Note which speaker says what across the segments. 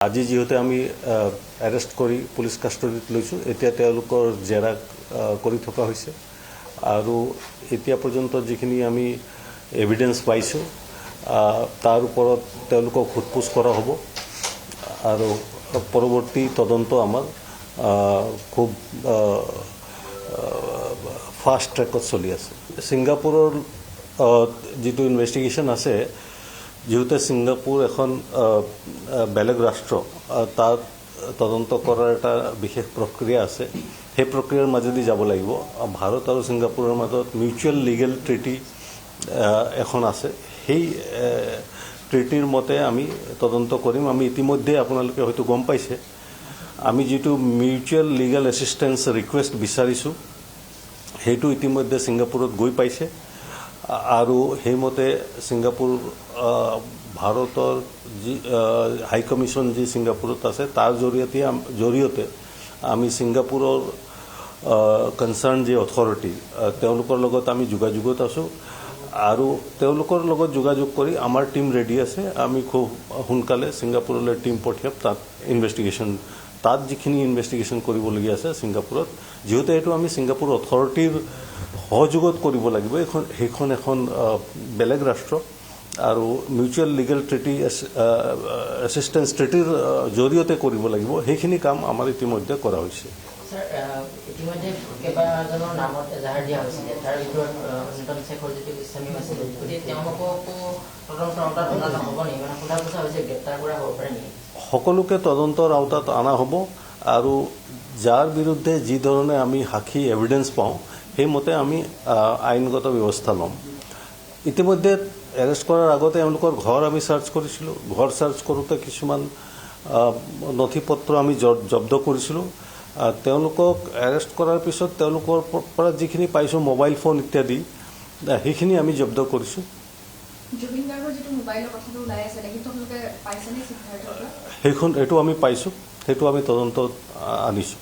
Speaker 1: আজি যেহেতু আমি এৰেষ্ট কৰি পুলিচ কাষ্টডিত লৈছোঁ, এতিয়া তেওঁলোকৰ জেৰা কৰি থকা হৈছে আৰু এতিয়া পৰ্যন্ত যিখিনি আমি এভিডেন্স পাইছোঁ তাৰ ওপৰত তেওঁলোকক সোধপোছ কৰা হ'ব আৰু পৰৱৰ্তী তদন্ত আমাৰ খুব ফাষ্ট ট্ৰেকত চলি আছে। ছিংগাপুৰৰ যিটো ইনভেষ্টিগেশ্যন আছে, যেহেতু ছিংগাপুৰ এখন বেলেগ ৰাষ্ট্ৰ, তাত তদন্ত কৰাৰ এটা বিশেষ প্ৰক্ৰিয়া আছে। সেই প্ৰক্ৰিয়াৰ মাজেদি যাব লাগিব। ভাৰত আৰু ছিংগাপুৰৰ মাজত মিউচুৱেল লিগেল ট্ৰিটি এখন আছে। সেই ট্ৰিটিৰ মতে আমি তদন্ত কৰিম। আমি ইতিমধ্যে আপোনালোকে হয়তো গম পাইছে, আমি যিটো মিউচুৱেল লিগেল এছিষ্টেঞ্চ ৰিকুৱেষ্ট বিচাৰিছোঁ সেইটো ইতিমধ্যে ছিংগাপুৰত গৈ পাইছে আৰু সেইমতে ছিংগাপুৰ ভাৰতৰ যি হাই কমিশ্যন যি ছিংগাপুৰত আছে তাৰ জৰিয়তে আমি ছিংগাপুৰৰ কনচাৰ্ণ যি অথৰিটি তেওঁলোকৰ লগত আমি যোগাযোগত আছোঁ আৰু তেওঁলোকৰ লগত যোগাযোগ কৰি আমাৰ টীম ৰেডি আছে। আমি খুব সোনকালে ছিংগাপুৰলৈ টীম পঠিয়াম। তাত ইনভেষ্টিগেশ্যন তাত যিখিনি ইনভেষ্টিগেশ্যন কৰিবলগীয়া আছে ছিংগাপুৰত, যিহেতু এইটো আমি ছিংগাপুৰ অথৰিটিৰ সহযোগত কৰিব লাগিব। সেইখন এখন বেলেগ ৰাষ্ট্ৰ আৰু মিউচুৱেল লিগেল ট্ৰিটি এছিষ্টেঞ্চ ট্ৰিটিৰ জৰিয়তে কৰিব লাগিব। সেইখিনি কাম আমাৰ ইতিমধ্যে কৰা হৈছে।
Speaker 2: ইতিমধ্যে কেইবাজনৰ নামত এজাহাৰ দিয়া হৈছিলে, তাৰ ভিতৰত অন্যতম শেখৰজ্যোতি গোস্বামীও আছিলে। গতিকে তেওঁলোককো তদন্তৰ আওতাত অনা নহ'ব নেকি? মানে সোধা পোছা হৈছে, গ্ৰেপ্তাৰ কৰা হ'ব পাৰে নেকি? সকলোকে
Speaker 1: তদন্তৰ আওতাত অনা হ'ব আৰু যাৰ বিৰুদ্ধে যি ধৰণে আমি সাক্ষী এভিডেন্স পাওঁ সেইমতে আমি আইনগত ব্যৱস্থা ল'ম। ইতিমধ্যে এৰেষ্ট কৰাৰ আগতে এওঁলোকৰ ঘৰ আমি চাৰ্চ কৰিছিলোঁ। ঘৰ চাৰ্চ কৰোঁতে কিছুমান নথি পত্ৰ আমি জব্দ কৰিছিলোঁ। তেওঁলোকক এৰেষ্ট কৰাৰ পিছত তেওঁলোকৰ পৰা যিখিনি পাইছোঁ মোবাইল ফোন ইত্যাদি, সেইখিনি আমি জব্দ কৰিছোঁ। এইটো আমি পাইছোঁ, সেইটো আমি তদন্তত আনিছোঁ।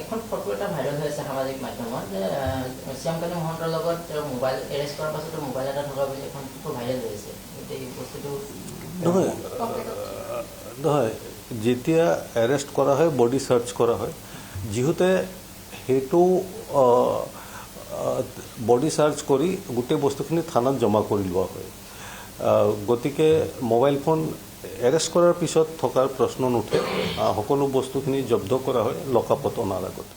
Speaker 2: এখন ফটো এটা ভাইৰেল হৈ আছে সামাজিক মাধ্যমত যে শ্যামকালী মহন্তৰ লগত মোবাইল এৰেষ্ট কৰাৰ পাছতো মোবাইল এটা থকা বুলি এখন ফটো ভাইৰেল হৈ আছে। এই বস্তুটো
Speaker 1: নহয়, যেতিয়া এৰেষ্ট কৰা হয় বডি চাৰ্চ কৰা হয়, যিহেতু সেইটো বডি চাৰ্চ কৰি গোটেই বস্তুখিনি থানাত জমা কৰি লোৱা হয়। গতিকে মোবাইল ফোন এৰেষ্ট কৰাৰ পিছত থকাৰ প্ৰশ্ন নুঠে। সকলো বস্তুখিনি জব্দ কৰা হয় লকআপত অনাৰ আগত।